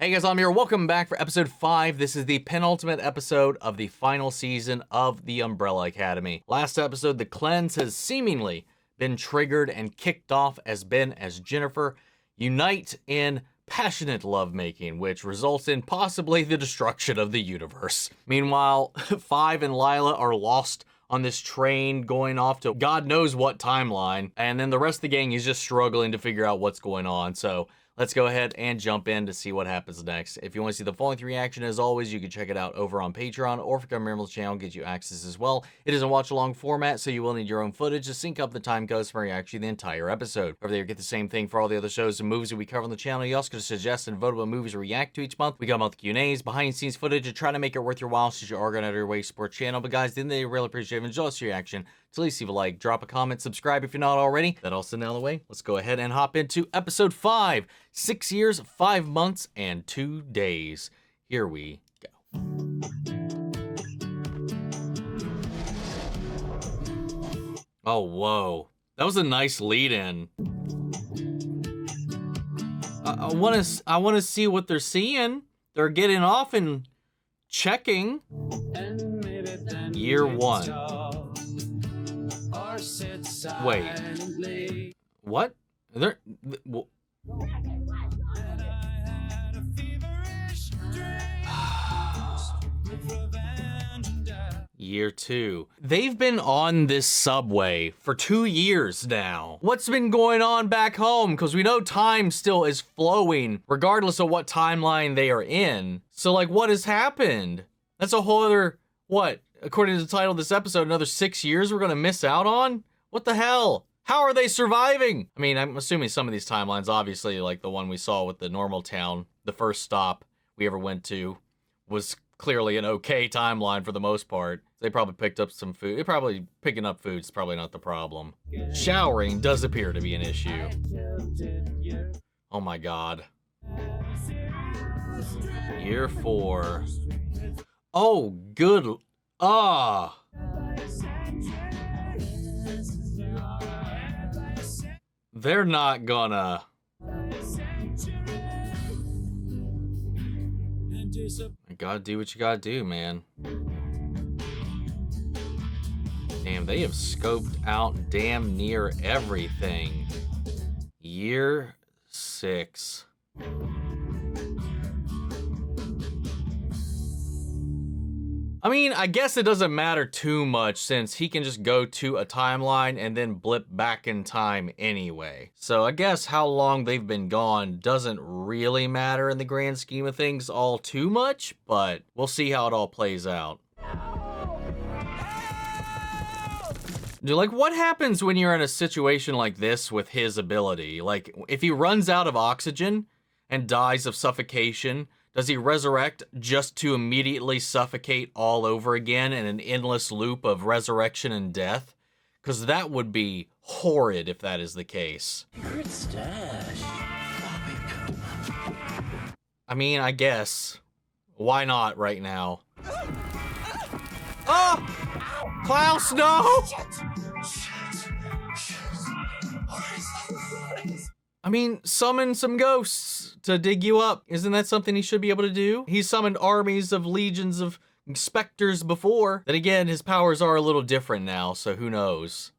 Hey guys, I'm here. Welcome back for episode 5. This is the penultimate episode of the final season of the Umbrella Academy. Last episode, the cleanse has seemingly been triggered and kicked off as Ben as Jennifer unite in passionate lovemaking, which results in possibly the destruction of the universe. Meanwhile, Five and Lila are lost on this train going off to God knows what timeline, and then the rest of the gang is just struggling to figure out what's going on. So let's go ahead and jump in to see what happens next. If you want to see the full-length reaction, as always, you can check it out over on Patreon, or if you become a member of the channel, get you access as well. It is a watch-along format, so you will need your own footage to sync up the time codes for reaction the entire episode. Over there, you get the same thing for all the other shows and movies that we cover on the channel. You also get to suggest and vote about movies to react to each month. We got monthly Q&As, behind-the-scenes footage, to try to make it worth your while since you are going out of your way to support the channel. But guys, at the end of the day, really appreciate it. Enjoy your reaction. So at least leave a like, drop a comment, subscribe if you're not already. That all sitting out of the way, let's go ahead and hop into episode 5. 6 years, 5 months, and 2 days. Here we go. Oh, whoa. That was a nice lead-in. I want to see what they're seeing. They're getting off and checking. Year 1. Wait. What? Year 2. They've been on this subway for 2 years now. What's been going on back home? Because we know time still is flowing regardless of what timeline they are in. So like, what has happened? That's a whole other, what? According to the title of this episode, another 6 years we're gonna miss out on? What the hell? How are they surviving? I mean, I'm assuming some of these timelines, obviously, like the one we saw with the normal town, the first stop we ever went to, was clearly an okay timeline for the most part. They probably picked up some food. Picking up food is probably not the problem. Showering does appear to be an issue. Oh my God. Year 4. Oh, good. Ah. They're not gonna. You gotta do what you gotta do, man. Damn, they have scoped out damn near everything. Year 6. I mean, I guess it doesn't matter too much since he can just go to a timeline and then blip back in time anyway. So I guess how long they've been gone doesn't really matter in the grand scheme of things all too much, but we'll see how it all plays out. Dude, like, what happens when you're in a situation like this with his ability? Like, if he runs out of oxygen and dies of suffocation, does he resurrect just to immediately suffocate all over again in an endless loop of resurrection and death? Because that would be horrid if that is the case. Good stash. I mean, I guess. Why not right now? Oh! Klaus, no! I mean, summon some ghosts to dig you up. Isn't that something he should be able to do? He's summoned armies of legions of specters before. Then again, his powers are a little different now, so who knows?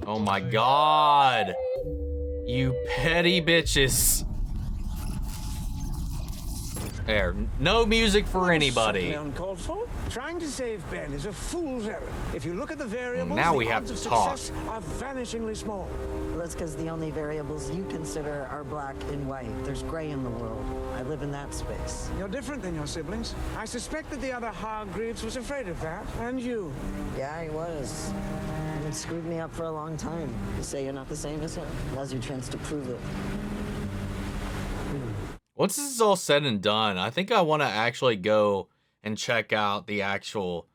Oh my God. You petty bitches. There, no music for anybody. Uncalled for. Trying to save Ben is a fool's errand. If you look at the variables, now we the have odds to of talk. success are vanishingly small. Well, that's because the only variables you consider are black and white. There's gray in the world. I live in that space. You're different than your siblings. I suspect that the other Hargreeves was afraid of that, and you. Yeah, he was. And it screwed me up for a long time. You say you're not the same as him. Now's your chance to prove it. Once this is all said and done, I think I want to actually go and check out the actual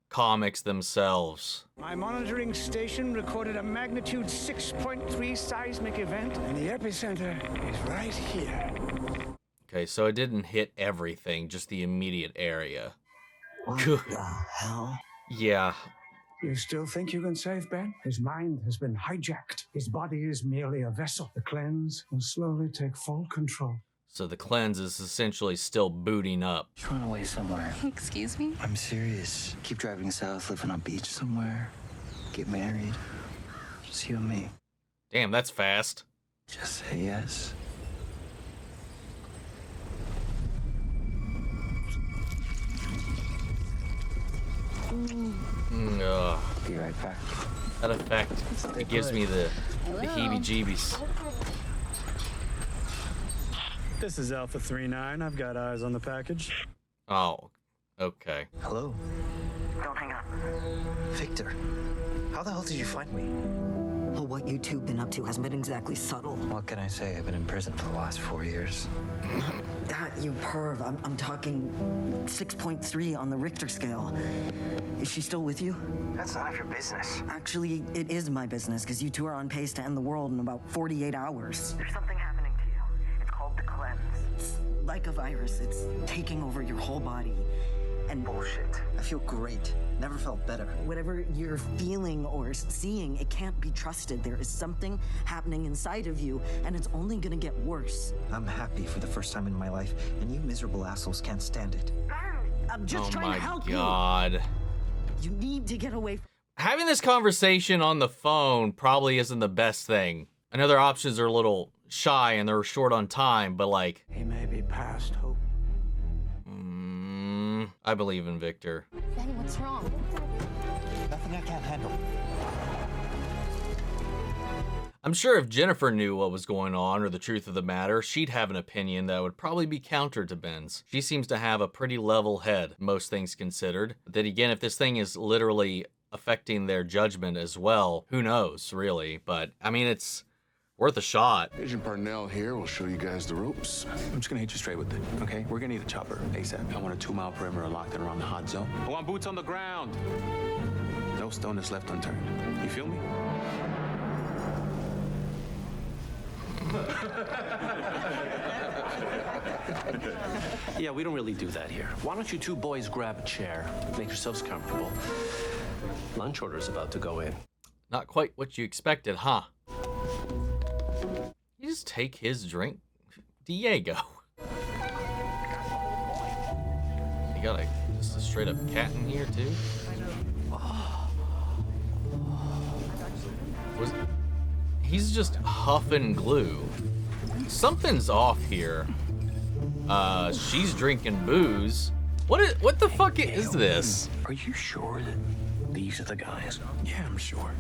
comics themselves. My monitoring station recorded a magnitude 6.3 seismic event, and the epicenter is right here. Okay, so it didn't hit everything, just the immediate area. What Good. the hell? Yeah. You still think you can save Ben? His mind has been hijacked. His body is merely a vessel. The cleanse will slowly take full control. So the cleanse is essentially still booting up. Just run away somewhere. Excuse me? I'm serious. Keep driving south, live on a beach somewhere. Get married. Just you and me. Damn, that's fast. Just say yes. Be right back. That effect, it gives me the heebie-jeebies. This is Alpha 39. I've got eyes on the package. Oh, okay. Hello? Don't hang up. Victor, how the hell did you find me? Well, what you two been up to hasn't been exactly subtle. What can I say? I've been in prison for the last 4 years. You perv. I'm talking 6.3 on the Richter scale. Is she still with you? That's none of your business. Actually, it is my business, because you two are on pace to end the world in about 48 hours. There's something happening to you. It's called the cleanse. It's like a virus. It's taking over your whole body. And Bullshit. I feel great. Never felt better. whatever you're feeling or seeing, it can't be trusted. There is something happening inside of you, and it's only gonna get worse. I'm happy for the first time in my life, and you miserable assholes can't stand it. I'm just Oh trying my to help god. you. You need to get away from Having this conversation on the phone probably isn't the best thing. I know their options are a little shy and they're short on time, but like, He may be past hope. I believe in Victor. Ben, what's wrong? Nothing I can't handle. I'm sure if Jennifer knew what was going on or the truth of the matter, she'd have an opinion that would probably be counter to Ben's. She seems to have a pretty level head, most things considered. But then again, if this thing is literally affecting their judgment as well, who knows, really? But, I mean, it's worth a shot. Agent Parnell here will show you guys the ropes. I'm just gonna hit you straight with it, okay? We're gonna need a chopper ASAP. I want a 2-mile perimeter locked in around the hot zone. I want boots on the ground. No stone is left unturned. You feel me? Yeah, we don't really do that here. Why don't you two boys grab a chair, make yourselves comfortable. Lunch order is about to go in. Not quite what you expected, huh? You just take his drink? Diego. You got just a straight up cat in here, too? He's just huffing glue. Something's off here. She's drinking booze. What the fuck is this? Are you sure that these are the guys? Yeah, I'm sure.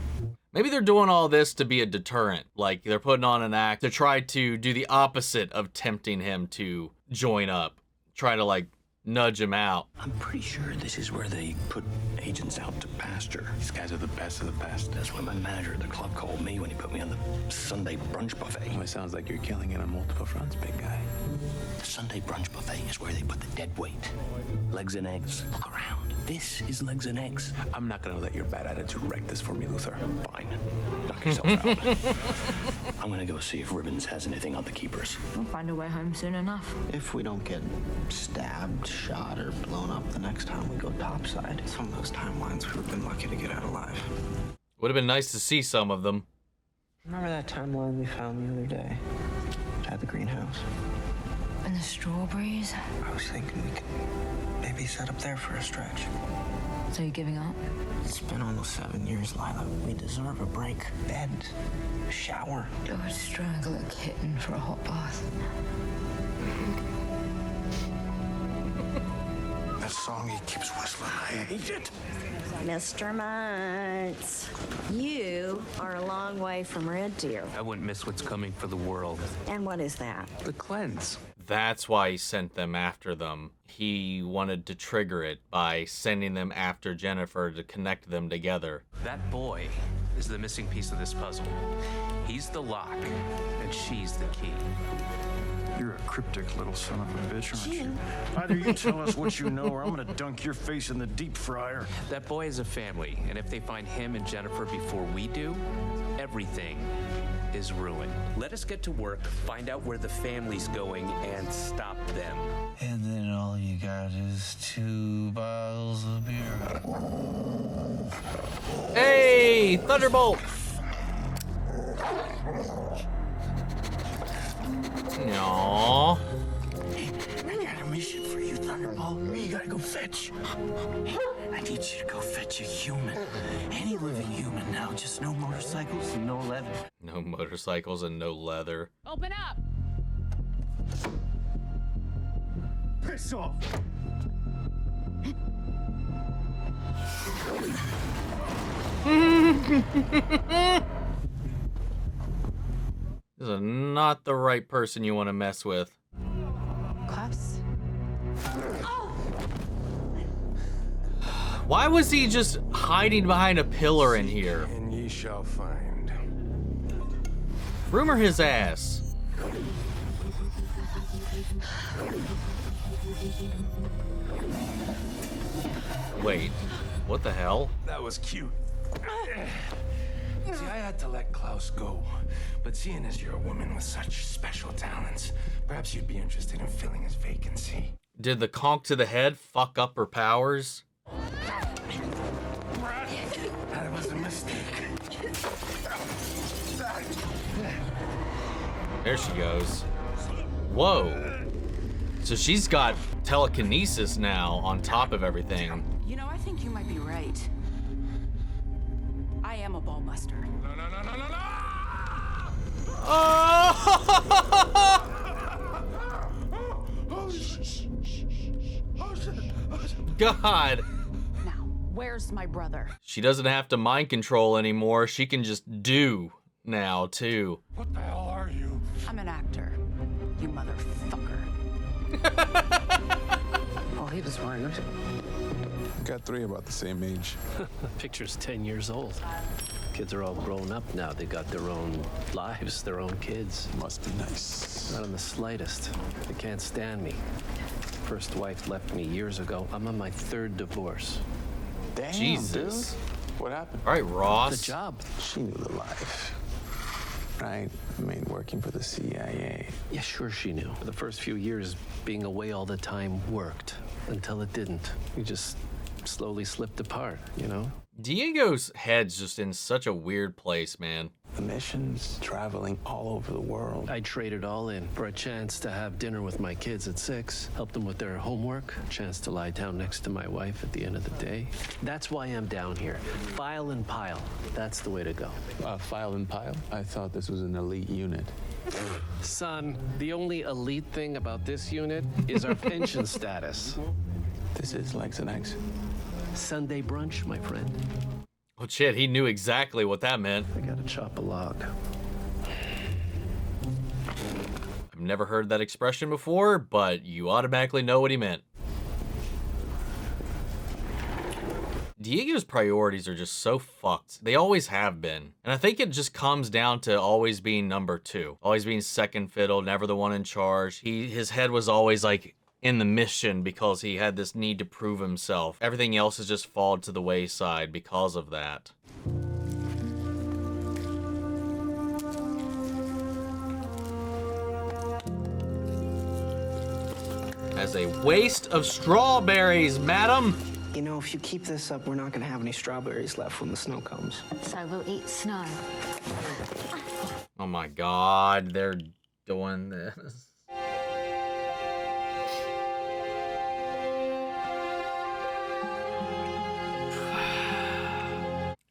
Maybe they're doing all this to be a deterrent. Like, they're putting on an act to try to do the opposite of tempting him to join up. Try to, like, nudge him out. I'm pretty sure this is where they put agents out to pasture. These guys are the best of the best. That's what my manager at the club called me when he put me on the Sunday brunch buffet. Well, it sounds like you're killing it on multiple fronts, big guy. The Sunday brunch buffet is where they put the dead weight. Legs and eggs. Look around. This is legs and eggs. I'm not gonna let your bad attitude wreck this for me, Luthor. Fine. Knock yourself out. I'm gonna go see if Ribbons has anything on the keepers. We'll find a way home soon enough. If we don't get stabbed, shot, or blown up the next time we go topside, some of those timelines we've been lucky to get out alive. Would have been nice to see some of them. Remember that timeline we found the other day at the greenhouse? And the strawberries? I was thinking we could maybe set up there for a stretch. So you're giving up? It's been almost 7 years, Lila. We deserve a break. Bed, a shower. I would strangle a kitten for a hot bath. That song he keeps whistling, I hate it. Mr. Muntz, you are a long way from Red Deer. I wouldn't miss what's coming for the world. And what is that? The cleanse. That's why he sent them after them. He wanted to trigger it by sending them after Jennifer to connect them together. That boy is the missing piece of this puzzle. He's the lock, and she's the key. You're a cryptic little son of a bitch, aren't you? Either you tell us what you know, or I'm gonna dunk your face in the deep fryer. That boy is a family, and if they find him and Jennifer before we do, everything is ruined. Let us get to work, find out where the family's going, and stop them. And then all you got is 2 bottles of beer. Hey, Thunderbolt! Aww. I got a mission for you, Thunderbolt. You gotta go fetch. I need you to go fetch a human. Any living human now. Just no motorcycles and no leather. No motorcycles and no leather. Open up! Piss off! This is not the right person you want to mess with. Klaus? Why was he just hiding behind a pillar in here? And ye shall find. Rumor his ass. Wait, what the hell? That was cute. See, I had to let Klaus go. But seeing as you're a woman with such special talents, perhaps you'd be interested in filling his vacancy. Did the conch to the head fuck up her powers? That was a mistake. There she goes. Whoa. So she's got telekinesis now on top of everything. You know, I think you might be right. I am a ball buster. God. Now, where's my brother? She doesn't have to mind control anymore. She can just do now, too. What the hell are you? I'm an actor. You motherfucker. Oh, he was right. Got 3 about the same age. Picture's 10 years old. Kids are all grown up now. They got their own lives, their own kids. Must be nice. Not in the slightest. They can't stand me. First wife left me years ago. I'm on my 3rd divorce. Damn, Jesus. dude. What happened? All right, Ross. The job. She knew the life. Right? I mean, working for the CIA. Yeah, sure she knew. For the first few years, being away all the time worked. Until it didn't. We just slowly slipped apart, you know? Diego's head's just in such a weird place, man. The missions, traveling all over the world. I traded all in for a chance to have dinner with my kids at 6, help them with their homework, a chance to lie down next to my wife at the end of the day. That's why I'm down here. File and pile. That's the way to go. File and pile? I thought this was an elite unit. Son, the only elite thing about this unit is our pension status. This is legs and eggs. Sunday brunch, my friend. Oh shit, he knew exactly what that meant. I gotta chop a log. I've never heard that expression before, but you automatically know what he meant. Diego's priorities are just so fucked. They always have been. And I think it just comes down to always being number 2. Always being second fiddle, never the one in charge. His head was always like in the mission because he had this need to prove himself. Everything else has just fallen to the wayside because of that. As a waste of strawberries, madam. You know, if you keep this up, we're not gonna have any strawberries left when the snow comes. So we'll eat snow. Oh my God, they're doing this.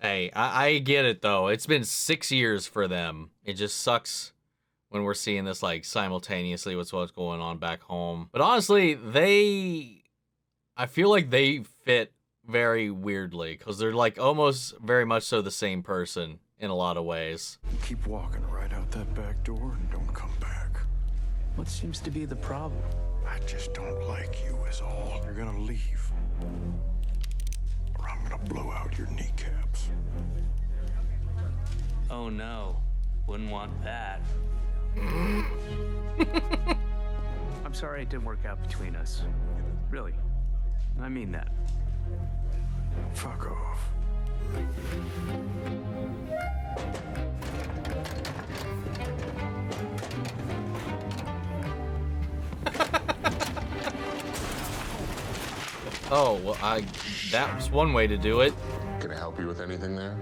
Hey, I get it though. It's been 6 years for them. It just sucks when we're seeing this like simultaneously with what's going on back home. But honestly, I feel like they fit very weirdly because they're like almost very much so the same person in a lot of ways. Keep walking right out that back door and don't come back. What seems to be the problem? I just don't like you is all. You're gonna leave. Or I'm gonna blow out your kneecaps. Oh no, wouldn't want that. I'm sorry it didn't work out between us. Really. I mean that. Fuck off. Oh, well, that was one way to do it. Can I help you with anything there?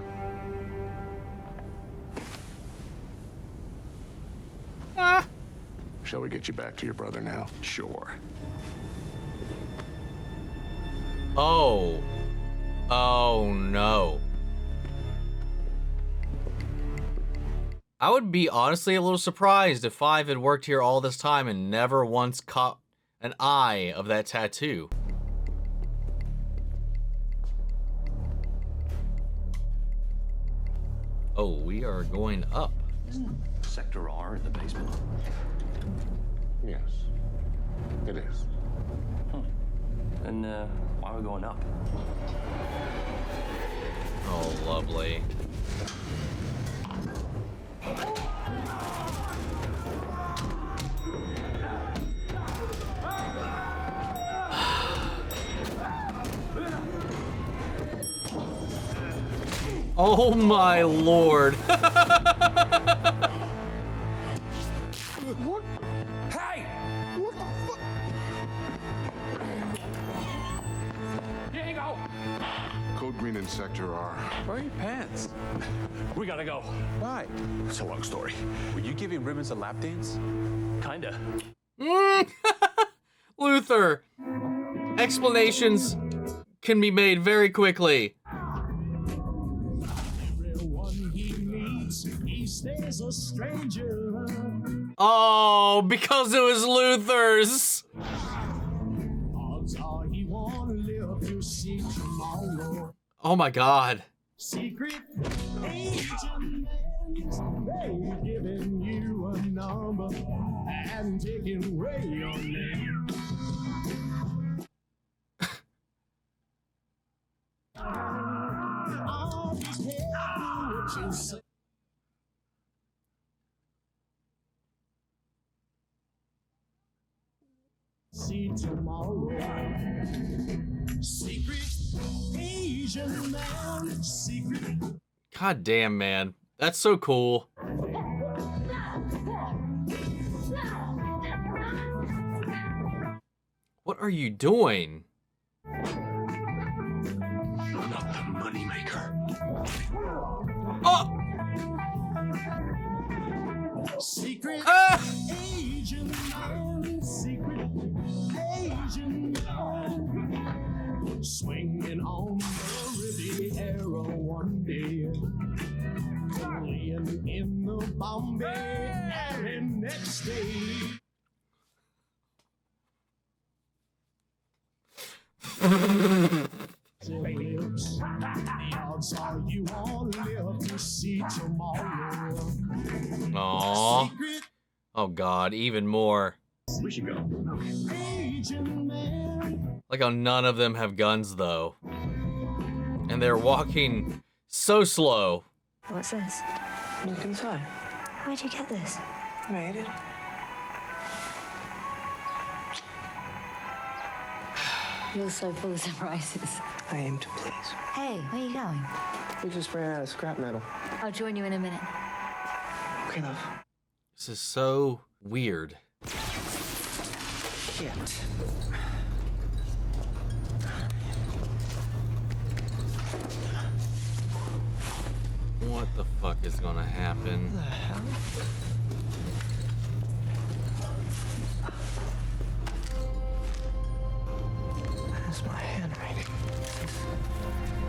Ah. Shall we get you back to your brother now? Sure. Oh. Oh, no. I would be honestly a little surprised if Five had worked here all this time and never once caught an eye of that tattoo. Oh, we are going up. Isn't Sector R in the basement? Yes, it is. And why are we going up? Oh, lovely. Oh my lord. What? Hey! What the fuck? Diego! Code Green in Sector R. Where are your pants? We gotta go. Why? It's a long story. Were you giving Ribbons a lap dance? Kinda. Luthor. Explanations can be made very quickly. Oh, because it was Luthor's. Oh my god. Secret agent, they've given you a number and taken away your name. See tomorrow. Secret Asian man. Secret. God damn, man. That's so cool. What are you doing? You're not the moneymaker. Oh! Secret Ah! Asian man. Secret Asian man. Swinging on the Riviera one day. Laying in the Bombay Alley next day. Lips. The odds are you won't live to see tomorrow. Aww. Oh god, even more. We should go. Asian man. Like how none of them have guns though. And they're walking so slow. What's this? Look inside. Where'd you get this? Made it. You're so full of surprises. I aim to please. Hey, where are you going? We just ran out of scrap metal. I'll join you in a minute. Okay, love. This is so weird. Shit. What the fuck is gonna happen? What the hell? That's my handwriting.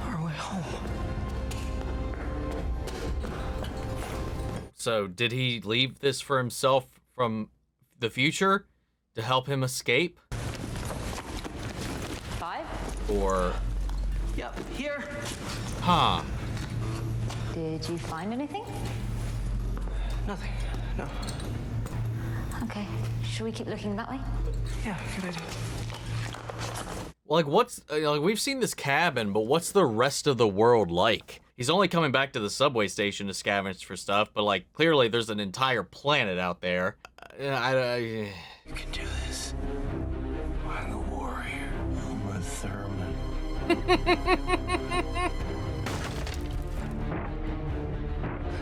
Our way home. So, did he leave this for himself from the future to help him escape? Five? Or... Yep, here. Huh. Did you find anything? Nothing. No. Okay. Should we keep looking that way? Yeah, good idea. Like, what's... like, we've seen this cabin, but what's the rest of the world like? He's only coming back to the subway station to scavenge for stuff, but, like, clearly there's an entire planet out there. You can do this. I'm the warrior. Uma Thurman.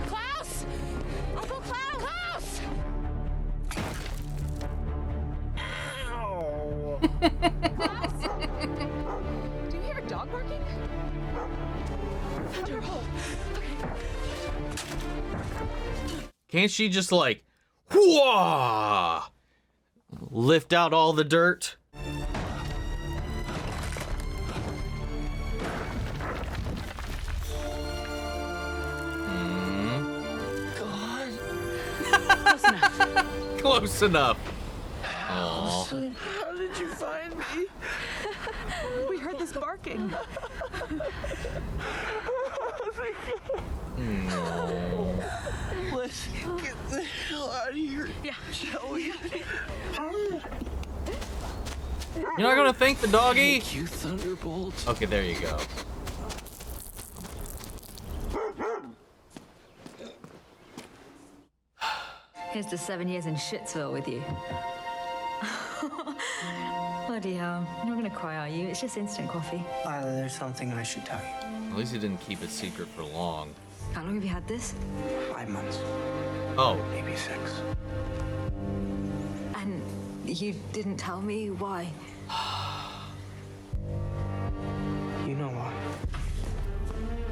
Klaus! Uncle Klaus! Klaus! Can't she just like, whoa, lift out all the dirt? Close enough. Allison, how did you find me? We heard this barking. No. Let's get the hell out of here. Yeah. Shall we? You're not gonna thank the doggy? Thank you, Thunderbolt. Okay, there you go. Here's to 7 years in Shitsville with you. Bloody hell. You're not gonna cry, are you? It's just instant coffee. Lila, there's something I should tell you. At least he didn't keep it secret for long. How long have you had this? 5 months. Oh. Maybe 6. And you didn't tell me why? You know why.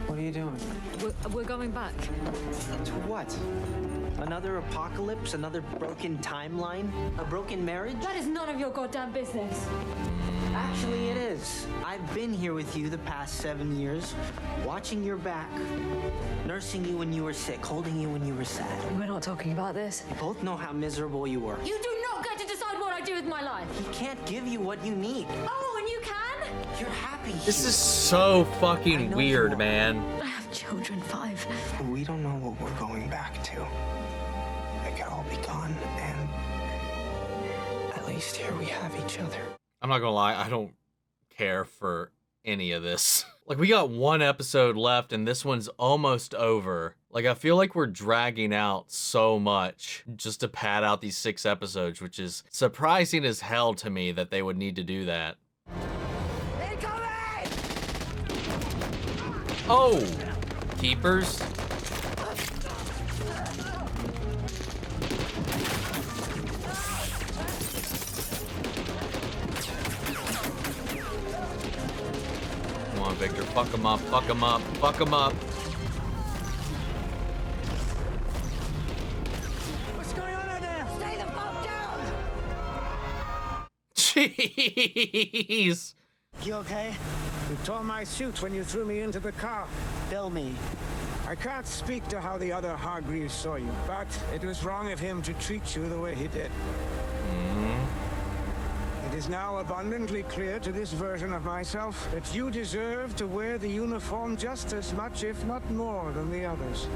What are you doing? We're going back. To what? Another apocalypse? Another broken timeline? A broken marriage? That is none of your goddamn business. Actually, it is. I've been here with you the past 7 years, watching your back, nursing you when you were sick, holding you when you were sad. We're not talking about this. We both know how miserable you were. You do not get to decide what I do with my life. He can't give you what you need. Oh, and you can? You're happy here. This is so fucking weird, man. I have children, 5. We don't know what we're going back to. It could all be gone, and at least here we have each other. I'm not gonna lie, I don't care for any of this. Like, we got 1 episode left and this one's almost over. Like, I feel like we're dragging out so much just to pad out these 6 episodes, which is surprising as hell to me that they would need to do that. Incoming! Oh! Keepers? Come on, Viktor. Fuck him up, fuck him up, fuck him up. What's going on out there? Stay the fuck down! Jeez! You okay? You tore my suit when you threw me into the car. Bill me. I can't speak to how the other Hargreaves saw you, but it was wrong of him to treat you the way he did. It is now abundantly clear to this version of myself that you deserve to wear the uniform just as much, if not more, than the others.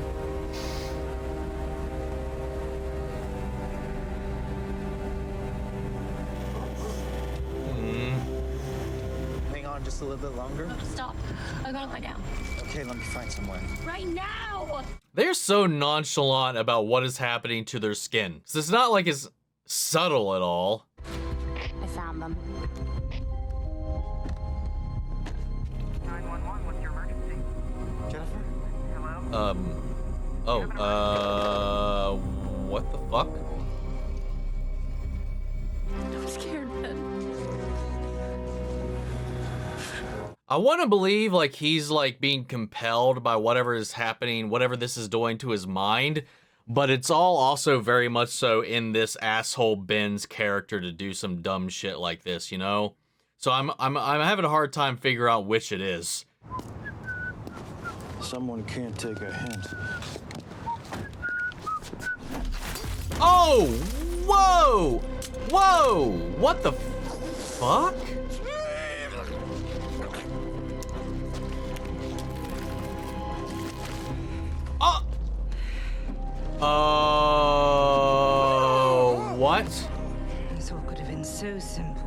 Hang on just a little bit longer. No, stop. I gotta lie down. Okay, let me find some way. Right now! They're so nonchalant about what is happening to their skin. So it's not like it's subtle at all. I found them. 911, what's your emergency? Jennifer? Hello? What the fuck? I'm scared, Ben. I want to believe like he's like being compelled by whatever is happening, whatever this is doing to his mind, but it's all also very much so in this asshole Ben's character to do some dumb shit like this, you know? So I'm having a hard time figuring out which it is. Someone can't take a hint. Oh! Whoa! Whoa! What the fuck? Oh! What? This all could have been so simple.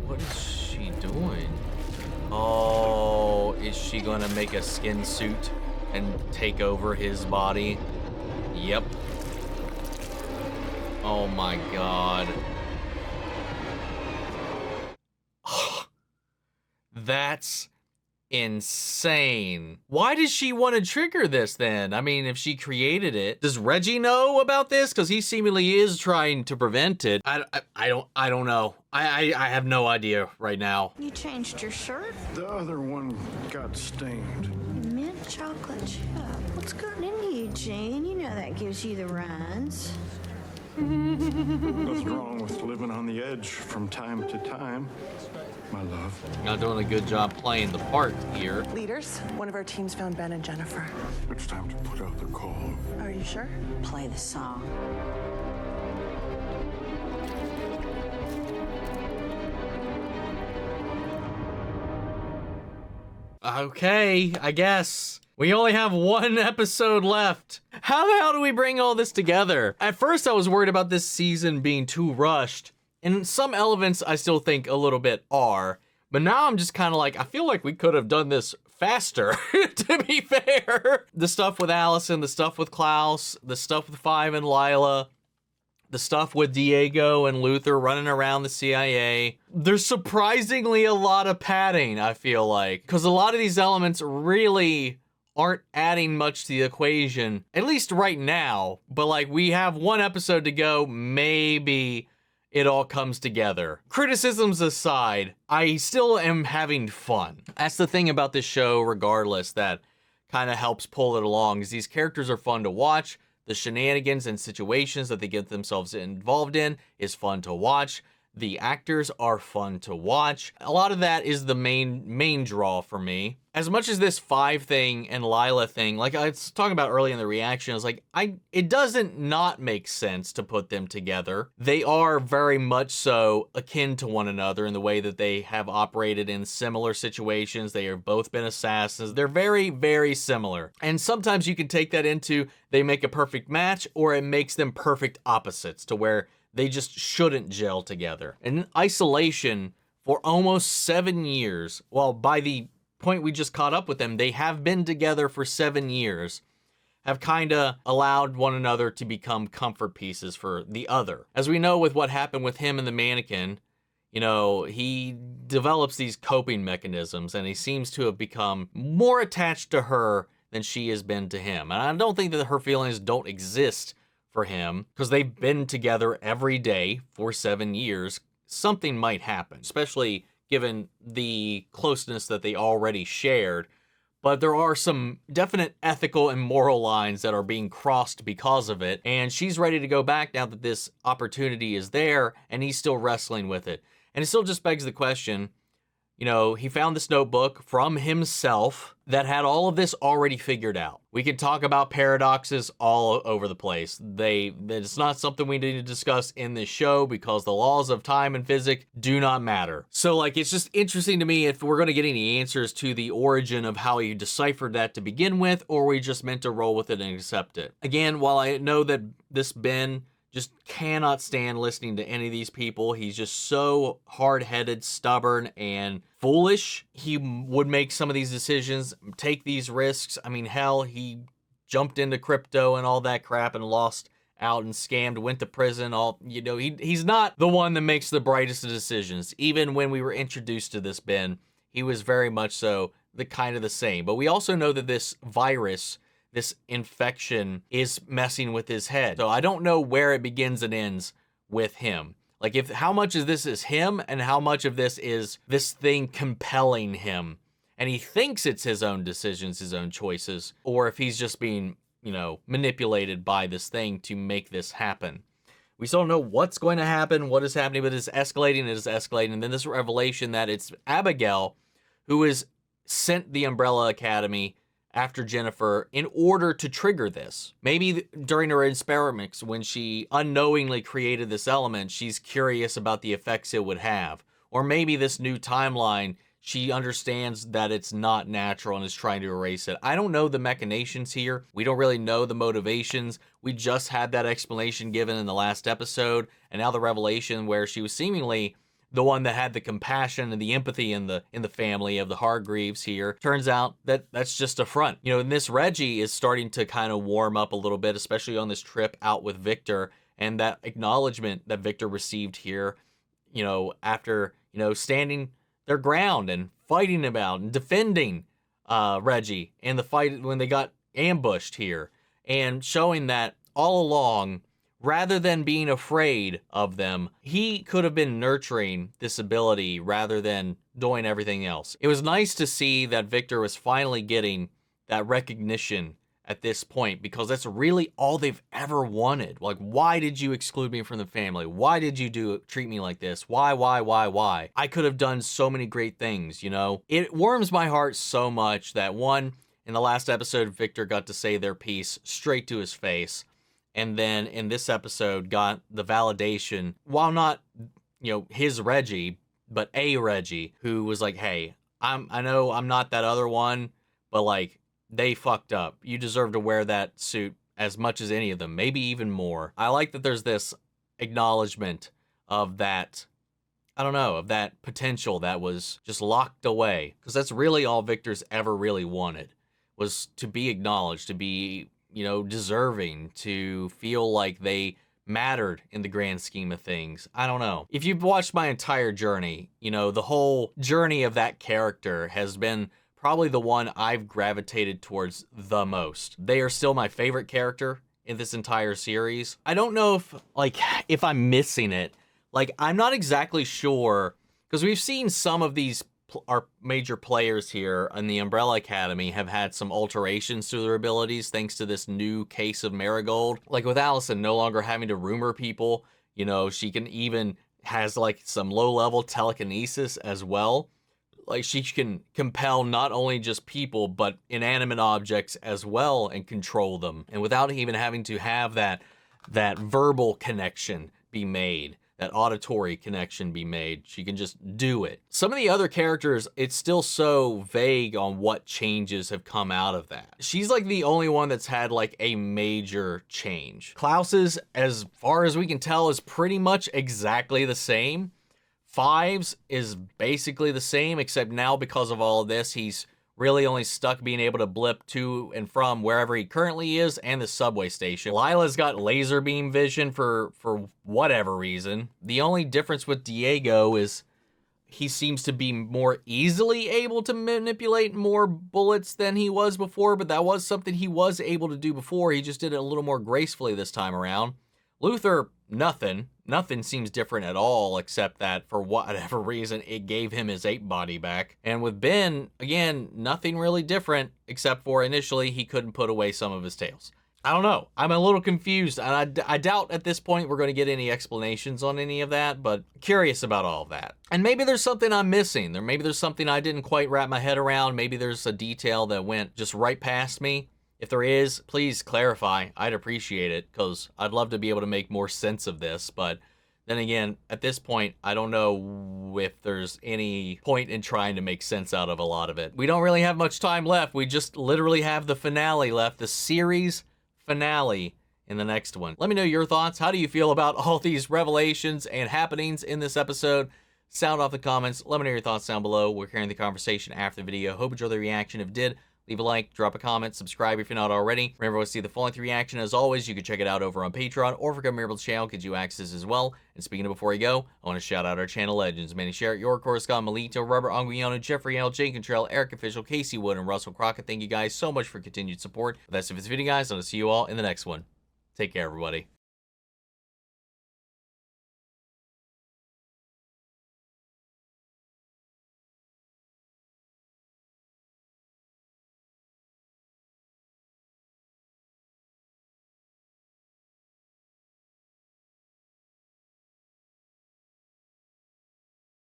What is she doing? Oh, is she gonna make a skin suit and take over his body? Yep. Oh my god. That's insane. Why does she want to trigger this then? I mean, if she created it, does Reggie know about this? Because he seemingly is trying to prevent it. I don't know. I have no idea right now. You changed your shirt? The other one got stained. Mint chocolate chip. What's gotten into you, Jane? You know that gives you the runs. What's wrong with living on the edge from time to time, my love? Not doing a good job playing the part here. Leaders, one of our teams found Ben and Jennifer. It's time to put out the call. Are you sure? Play the song. Okay, I guess. We only have one episode left. How the hell do we bring all this together? At first, I was worried about this season being too rushed. And some elements I still think a little bit are. But now I'm just kind of like, I feel like we could have done this faster, to be fair. The stuff with Allison, the stuff with Klaus, the stuff with Five and Lila, the stuff with Diego and Luthor running around the CIA. There's surprisingly a lot of padding, I feel like. Because a lot of these elements really aren't adding much to the equation, at least right now. But like, we have one episode to go, maybe it all comes together. Criticisms aside, I still am having fun. That's the thing about this show, regardless, that kind of helps pull it along, is these characters are fun to watch. The shenanigans and situations that they get themselves involved in is fun to watch. The actors are fun to watch. A lot of that is the main draw for me. As much as this Five thing and Lila thing, like I was talking about early in the reaction, I was like, it doesn't not make sense to put them together. They are very much so akin to one another in the way that they have operated in similar situations. They have both been assassins. They're very, very similar. And sometimes you can take that into they make a perfect match, or it makes them perfect opposites to where they just shouldn't gel together. In isolation for almost 7 years, well, by the point we just caught up with them, they have been together for 7 years, have kind of allowed one another to become comfort pieces for the other. As we know with what happened with him and the mannequin, you know, he develops these coping mechanisms and he seems to have become more attached to her than she has been to him. And I don't think that her feelings don't exist for him, because they've been together every day for 7 years. Something might happen, especially given the closeness that they already shared. But there are some definite ethical and moral lines that are being crossed because of it. And she's ready to go back now that this opportunity is there, and he's still wrestling with it. And it still just begs the question, you know, he found this notebook from himself that had all of this already figured out. We can talk about paradoxes all over the place. It's not something we need to discuss in this show because the laws of time and physics do not matter. So like, it's just interesting to me if we're going to get any answers to the origin of how he deciphered that to begin with, or we just meant to roll with it and accept it. Again, while I know that this Ben just cannot stand listening to any of these people. He's just so hard-headed, stubborn, and foolish. He would make some of these decisions, take these risks. I mean, hell, he jumped into crypto and all that crap and lost out and scammed, went to prison. He's not the one that makes the brightest of decisions. Even when we were introduced to this Ben, he was very much so the kind of the same. But we also know that this virus, this infection, is messing with his head. So I don't know where it begins and ends with him. Like, if how much of this is him and how much of this is this thing compelling him, and he thinks it's his own decisions, his own choices, or if he's just being, you know, manipulated by this thing to make this happen. We still don't know what's going to happen, what is happening, but it's escalating, and then this revelation that it's Abigail who is sent the Umbrella Academy after Jennifer in order to trigger this. Maybe during her experiments, when she unknowingly created this element, she's curious about the effects it would have. Or maybe this new timeline, she understands that it's not natural and is trying to erase it. I don't know the machinations here. We don't really know the motivations. We just had that explanation given in the last episode, and now the revelation where she was seemingly the one that had the compassion and the empathy in the family of the Hargreeves here. Turns out that that's just a front. You know, and this Reggie is starting to kind of warm up a little bit, especially on this trip out with Viktor, and that acknowledgement that Viktor received here, you know, after, you know, standing their ground and fighting about and defending Reggie in the fight when they got ambushed here, and showing that all along, rather than being afraid of them, he could have been nurturing this ability rather than doing everything else. It was nice to see that Viktor was finally getting that recognition at this point, because that's really all they've ever wanted. Like, why did you exclude me from the family? Why did you treat me like this? Why? I could have done so many great things, you know? It warms my heart so much that, one, in the last episode, Viktor got to say their piece straight to his face. And then in this episode, got the validation, while not, you know, his Reggie, but a Reggie, who was like, hey, I know I'm not that other one, but like, they fucked up. You deserve to wear that suit as much as any of them, maybe even more. I like that there's this acknowledgement of that, I don't know, of that potential that was just locked away. Because that's really all Viktor's ever really wanted, was to be acknowledged, to be, you know, deserving, to feel like they mattered in the grand scheme of things. I don't know. If you've watched my entire journey, you know, the whole journey of that character has been probably the one I've gravitated towards the most. They are still my favorite character in this entire series. I don't know if I'm missing it. Like, I'm not exactly sure, because we've seen some of these our major players here in the Umbrella Academy have had some alterations to their abilities thanks to this new case of Marigold. Like with Allison no longer having to rumor people, you know, she can even has like some low-level telekinesis as well. Like, she can compel not only just people, but inanimate objects as well and control them. And without even having to have that verbal connection be made, that auditory connection be made, she can just do it. Some of the other characters, it's still so vague on what changes have come out of that. She's like the only one that's had like a major change. Klaus's, as far as we can tell, is pretty much exactly the same. Five's is basically the same, except now because of all of this, he's really only stuck being able to blip to and from wherever he currently is and the subway station. Lila's got laser beam vision for whatever reason. The only difference with Diego is he seems to be more easily able to manipulate more bullets than he was before, but that was something he was able to do before. He just did it a little more gracefully this time around. Luthor, nothing. Nothing seems different at all, except that for whatever reason, it gave him his ape body back. And with Ben, again, nothing really different, except for initially he couldn't put away some of his tails. I don't know. I'm a little confused, and I doubt at this point we're going to get any explanations on any of that, but curious about all of that. And maybe there's something I'm missing. Maybe there's something I didn't quite wrap my head around. Maybe there's a detail that went just right past me. If there is, please clarify. I'd appreciate it, because I'd love to be able to make more sense of this. But then again, at this point, I don't know if there's any point in trying to make sense out of a lot of it. We don't really have much time left. We just literally have the finale left, the series finale in the next one. Let me know your thoughts. How do you feel about all these revelations and happenings in this episode? Sound off the comments. Let me know your thoughts down below. We're carrying the conversation after the video. Hope you enjoyed the reaction. If you did, leave a like, drop a comment, subscribe if you're not already. Remember to see the full-length reaction. As always, you can check it out over on Patreon, or if you come here to the channel, gives you access as well. And speaking of before you go, I want to shout out our channel legends. Manny Sherritt, York, Coruscant, Melito, Robert Anguiano, Jeffrey L, Jake Contrell, Eric Official, Casey Wood, and Russell Crockett. Thank you guys so much for continued support. That's it for this video, guys. I'll see you all in the next one. Take care, everybody.